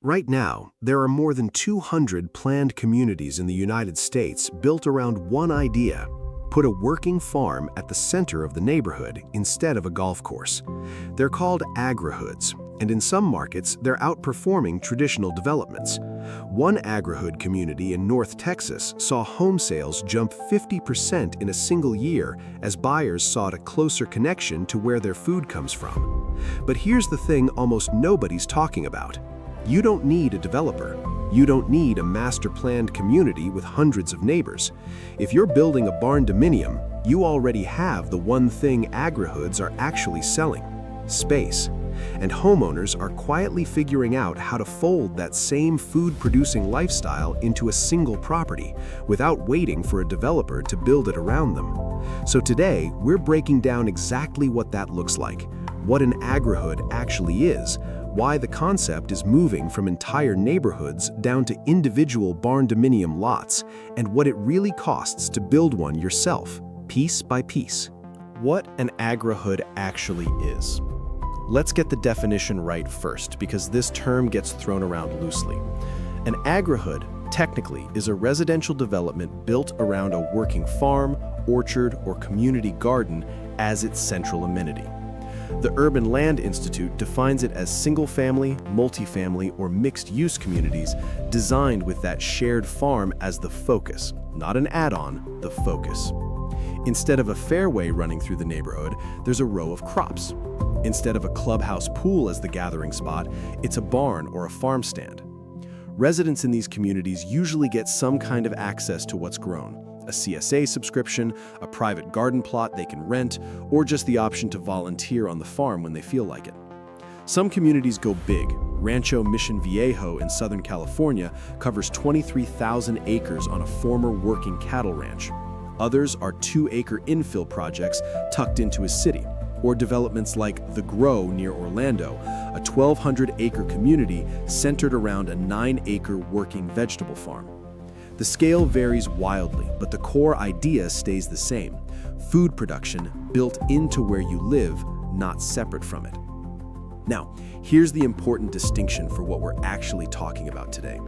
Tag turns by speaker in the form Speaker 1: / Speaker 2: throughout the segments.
Speaker 1: Right now, there are more than 200 planned communities in the United States built around one idea: put a working farm at the center of the neighborhood instead of a golf course. They're called agrihoods, and in some markets, they're outperforming traditional developments. One Agrihood community in North Texas saw home sales jump 50% in a single year as buyers sought a closer connection to where their food comes from. But here's the thing almost nobody's talking about. You don't need a developer. You don't need a master-planned community with hundreds of neighbors. If you're building a barndominium, you already have the one thing agrihoods are actually selling: space. And homeowners are quietly figuring out how to fold that same food-producing lifestyle into a single property without waiting for a developer to build it around them. So today, we're breaking down exactly what that looks like, what an agrihood actually is, why the concept is moving from entire neighborhoods down to individual barndominium lots, and what it really costs to build one yourself, piece by piece.
Speaker 2: What an agrihood actually is. Let's get the definition right first, because this term gets thrown around loosely. An agrihood, technically, is a residential development built around a working farm, orchard, or community garden as its central amenity. The Urban Land Institute defines it as single-family, multifamily, or mixed-use communities designed with that shared farm as the focus, not an add-on, the focus. Instead of a fairway running through the neighborhood, there's a row of crops. Instead of a clubhouse pool as the gathering spot, it's a barn or a farm stand. Residents in these communities usually get some kind of access to what's grown: a CSA subscription, a private garden plot they can rent, or just the option to volunteer on the farm when they feel like it. Some communities go big. Rancho Mission Viejo in Southern California covers 23,000 acres on a former working cattle ranch. Others are 2-acre infill projects tucked into a city, or developments like The Grow near Orlando, a 1,200-acre community centered around a 9-acre working vegetable farm. The scale varies wildly, but the core idea stays the same: food production built into where you live, not separate from it. Now, here's the important distinction for what we're actually talking about today.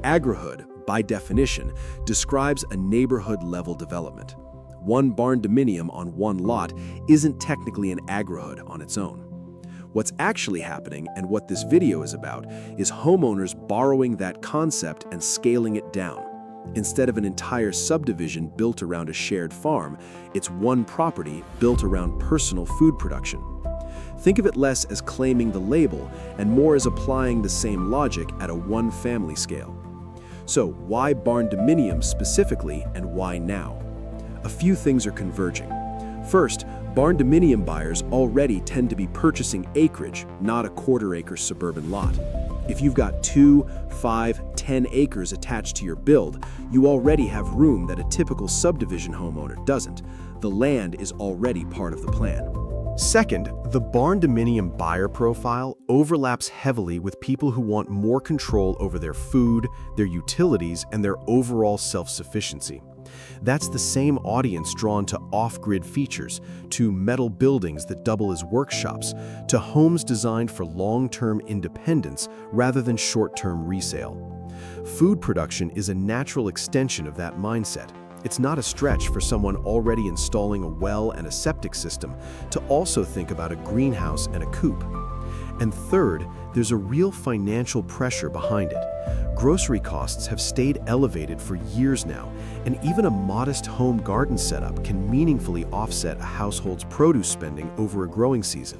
Speaker 2: Agrihood, by definition, describes a neighborhood-level development. One barndominium on one lot isn't technically an agrihood on its own. What's actually happening, and what this video is about, is homeowners borrowing that concept and scaling it down. Instead of an entire subdivision built around a shared farm, it's one property built around personal food production. Think of it less as claiming the label and more as applying the same logic at a one-family scale. So why barndominium specifically, and why now? A few things are converging. First, barndominium buyers already tend to be purchasing acreage, not a quarter-acre suburban lot. If you've got 2, 5, 10 acres attached to your build, you already have room that a typical subdivision homeowner doesn't. The land is already part of the plan.
Speaker 1: Second, the barndominium buyer profile overlaps heavily with people who want more control over their food, their utilities, and their overall self-sufficiency. That's the same audience drawn to off-grid features, to metal buildings that double as workshops, to homes designed for long-term independence rather than short-term resale. Food production is a natural extension of that mindset. It's not a stretch for someone already installing a well and a septic system to also think about a greenhouse and a coop. And third, there's a real financial pressure behind it. Grocery costs have stayed elevated for years now, and even a modest home garden setup can meaningfully offset a household's produce spending over a growing season.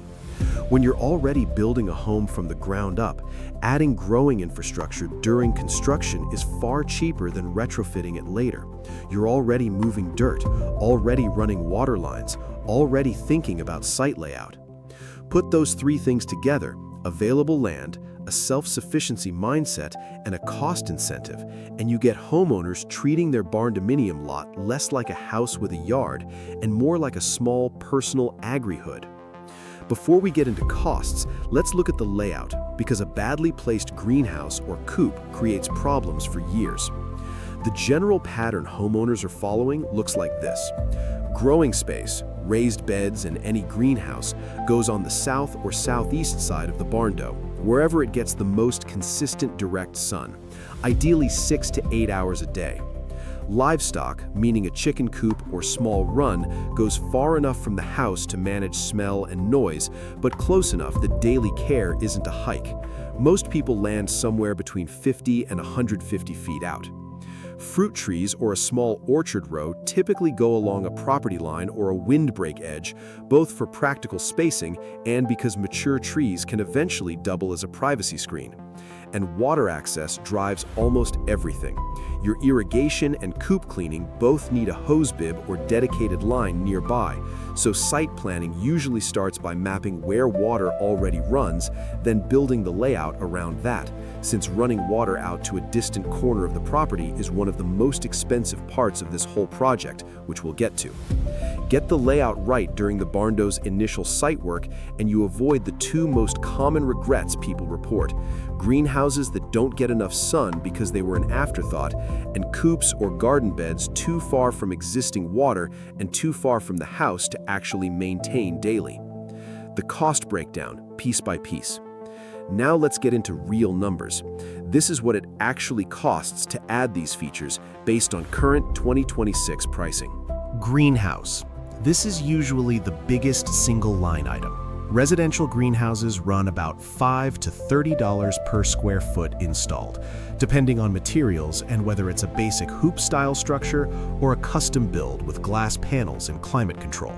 Speaker 1: When you're already building a home from the ground up, adding growing infrastructure during construction is far cheaper than retrofitting it later. You're already moving dirt, already running water lines, already thinking about site layout. Put those three things together: available land, a self-sufficiency mindset, and a cost incentive, and you get homeowners treating their barndominium lot less like a house with a yard and more like a small personal agrihood. Before we get into costs, let's look at the layout, because a badly placed greenhouse or coop creates problems for years. The general pattern homeowners are following looks like this. Growing space, raised beds, and any greenhouse goes on the south or southeast side of the barn dough, wherever it gets the most consistent direct sun, ideally 6 to 8 hours a day. Livestock, meaning a chicken coop or small run, goes far enough from the house to manage smell and noise, but close enough that daily care isn't a hike. Most people land somewhere between 50 and 150 feet out. Fruit trees or a small orchard row typically go along a property line or a windbreak edge, both for practical spacing and because mature trees can eventually double as a privacy screen. And water access drives almost everything. Your irrigation and coop cleaning both need a hose bib or dedicated line nearby, so site planning usually starts by mapping where water already runs, then building the layout around that, since running water out to a distant corner of the property is one of the most expensive parts of this whole project, which we'll get to. Get the layout right during the barn dough's initial site work, and you avoid the two most common regrets people report: greenhouses that don't get enough sun because they were an afterthought, and coops or garden beds too far from existing water and too far from the house to actually maintain daily. The cost breakdown, piece by piece. Now let's get into real numbers. This is what it actually costs to add these features based on current 2026 pricing.
Speaker 2: Greenhouse. This is usually the biggest single line item. Residential greenhouses run about $5 to $30 per square foot installed, depending on materials and whether it's a basic hoop-style structure or a custom build with glass panels and climate control.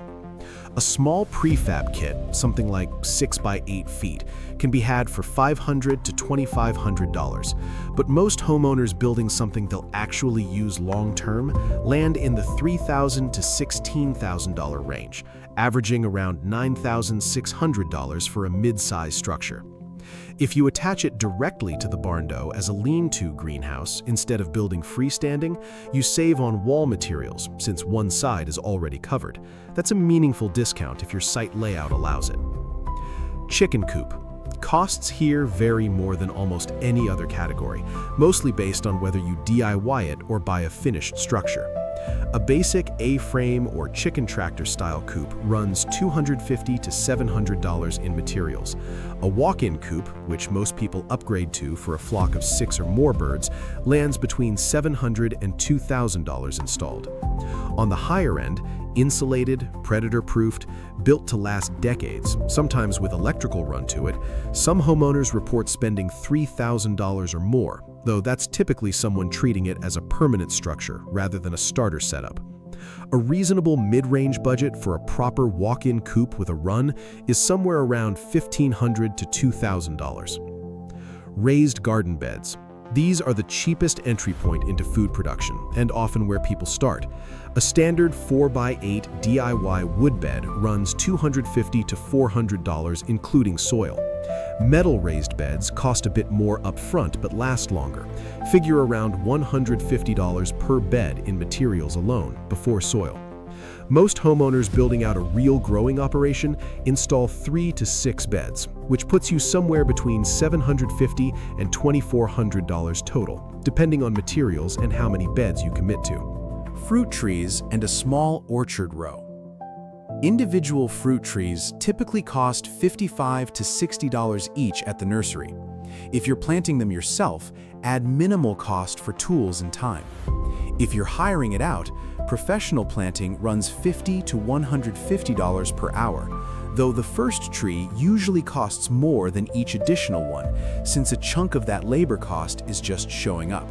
Speaker 2: A small prefab kit, something like 6 by 8 feet, can be had for $500 to $2,500, but most homeowners building something they'll actually use long-term land in the $3,000 to $16,000 range, averaging around $9,600 for a mid-size structure. If you attach it directly to the barn dough as a lean-to greenhouse instead of building freestanding, you save on wall materials since one side is already covered. That's a meaningful discount if your site layout allows it. Chicken coop. Costs here vary more than almost any other category, mostly based on whether you DIY it or buy a finished structure. A basic A-frame or chicken tractor style coop runs $250 to $700 in materials. A walk-in coop, which most people upgrade to for a flock of 6 or more birds, lands between $700 and $2,000 installed. On the higher end, insulated, predator-proofed, built to last decades, sometimes with electrical run to it, some homeowners report spending $3,000 or more, though that's typically someone treating it as a permanent structure rather than a starter setup. A reasonable mid-range budget for a proper walk-in coop with a run is somewhere around $1,500 to $2,000. Raised garden beds. These are the cheapest entry point into food production, and often where people start. A standard 4x8 DIY wood bed runs $250 to $400, including soil. Metal raised beds cost a bit more upfront but last longer. Figure around $150 per bed in materials alone, before soil. Most homeowners building out a real growing operation install 3 to 6 beds, which puts you somewhere between $750 and $2,400 total, depending on materials and how many beds you commit to. Fruit trees and a small orchard row. Individual fruit trees typically cost $55 to $60 each at the nursery. If you're planting them yourself, add minimal cost for tools and time. If you're hiring it out, professional planting runs $50 to $150 per hour, though the first tree usually costs more than each additional one, since a chunk of that labor cost is just showing up.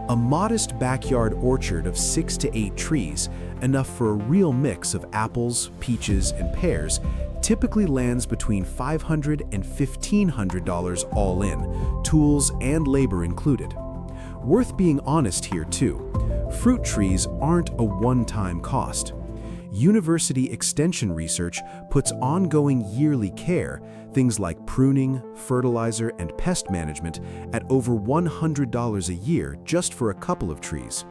Speaker 2: A modest backyard orchard of 6 to 8 trees, enough for a real mix of apples, peaches, and pears, typically lands between $500 and $1,500 all in, tools and labor included. Worth being honest here too, fruit trees aren't a one-time cost. University extension research puts ongoing yearly care, things like pruning, fertilizer, and pest management, at over $100 a year just for a couple of trees.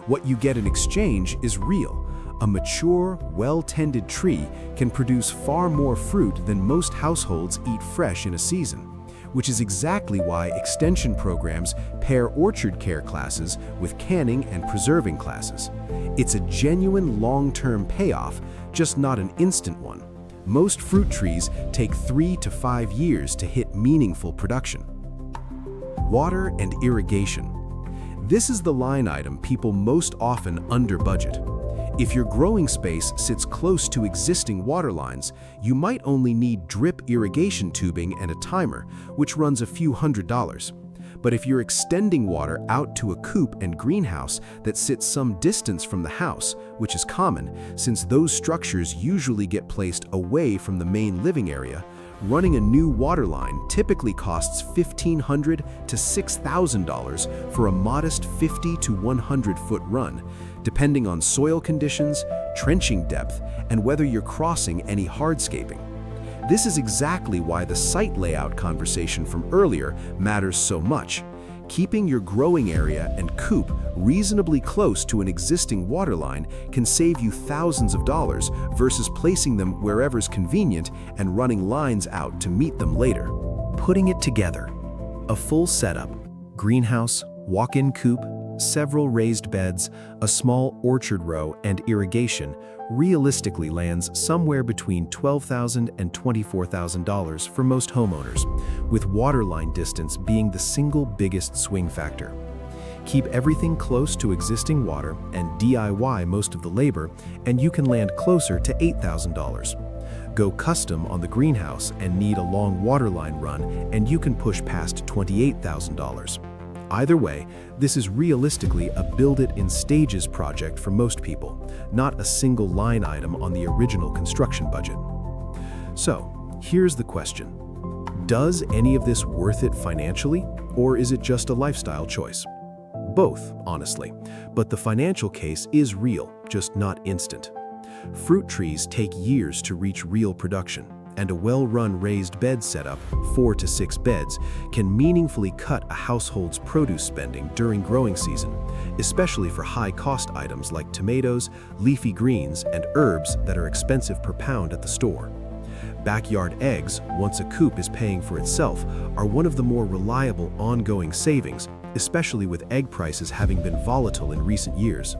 Speaker 2: What you get in exchange is real. A mature, well-tended tree can produce far more fruit than most households eat fresh in a season. which is exactly why extension programs pair orchard care classes with canning and preserving classes. It's a genuine long-term payoff, just not an instant one. Most fruit trees take 3 to 5 years to hit meaningful production. Water and irrigation. This is the line item people most often under budget. If your growing space sits close to existing water lines, you might only need drip irrigation tubing and a timer, which runs a few $100s. But if you're extending water out to a coop and greenhouse that sits some distance from the house, which is common since those structures usually get placed away from the main living area, running a new water line typically costs $1,500 to $6,000 for a modest 50 to 100-foot run, depending on soil conditions, trenching depth, and whether you're crossing any hardscaping. This is exactly why the site layout conversation from earlier matters so much. Keeping your growing area and coop reasonably close to an existing water line can save you thousands of dollars versus placing them wherever's convenient and running lines out to meet them later. Putting it together. A full setup, greenhouse, walk-in coop, several raised beds, a small orchard row, and irrigation realistically lands somewhere between $12,000 and $24,000 for most homeowners, with waterline distance being the single biggest swing factor. Keep everything close to existing water and DIY most of the labor, and you can land closer to $8,000. Go custom on the greenhouse and need a long waterline run, and you can push past $28,000. Either way, this is realistically a build-it-in-stages project for most people, not a single line item on the original construction budget. So, here's the question. Does any of this worth it financially, or is it just a lifestyle choice? Both, honestly, but the financial case is real, just not instant. Fruit trees take years to reach real production, and a well-run raised bed setup, 4 to 6 beds, can meaningfully cut a household's produce spending during growing season, especially for high-cost items like tomatoes, leafy greens, and herbs that are expensive per pound at the store. Backyard eggs, once a coop is paying for itself, are one of the more reliable ongoing savings, especially with egg prices having been volatile in recent years.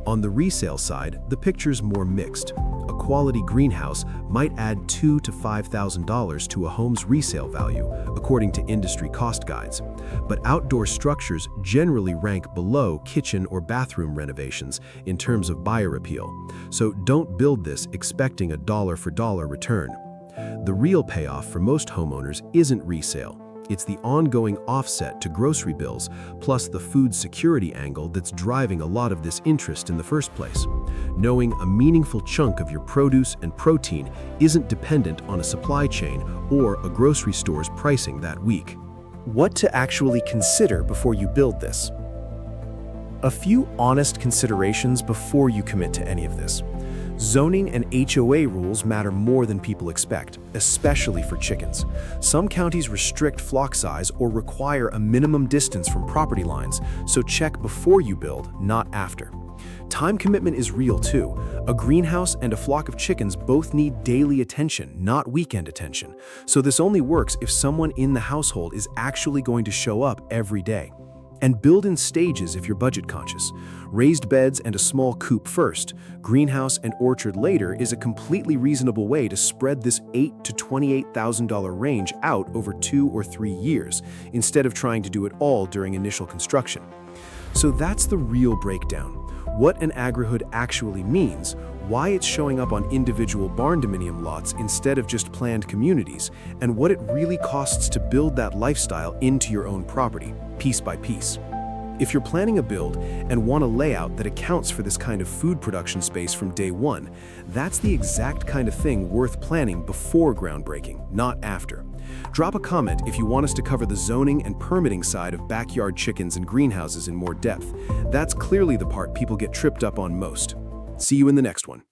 Speaker 2: On the resale side, the picture's more mixed. A quality greenhouse might add $2,000 to $5,000 to a home's resale value, according to industry cost guides. But outdoor structures generally rank below kitchen or bathroom renovations in terms of buyer appeal. So don't build this expecting a dollar-for-dollar return. The real payoff for most homeowners isn't resale. It's the ongoing offset to grocery bills, plus the food security angle that's driving a lot of this interest in the first place. Knowing a meaningful chunk of your produce and protein isn't dependent on a supply chain or a grocery store's pricing that week. What to actually consider before you build this? A few honest considerations before you commit to any of this. Zoning and HOA rules matter more than people expect, especially for chickens. Some counties restrict flock size or require a minimum distance from property lines, so check before you build, not after. Time commitment is real too. A greenhouse and a flock of chickens both need daily attention, not weekend attention. So this only works if someone in the household is actually going to show up every day. And build in stages if you're budget conscious. Raised beds and a small coop first, greenhouse and orchard later is a completely reasonable way to spread this $8,000 to $28,000 range out over 2 or 3 years, instead of trying to do it all during initial construction. So that's the real breakdown. What an Agrihood actually means, why it's showing up on individual Barndominium lots instead of just planned communities, and what it really costs to build that lifestyle into your own property, piece by piece. If you're planning a build and want a layout that accounts for this kind of food production space from day one, that's the exact kind of thing worth planning before groundbreaking, not after. Drop a comment if you want us to cover the zoning and permitting side of backyard chickens and greenhouses in more depth. That's clearly the part people get tripped up on most. See you in the next one.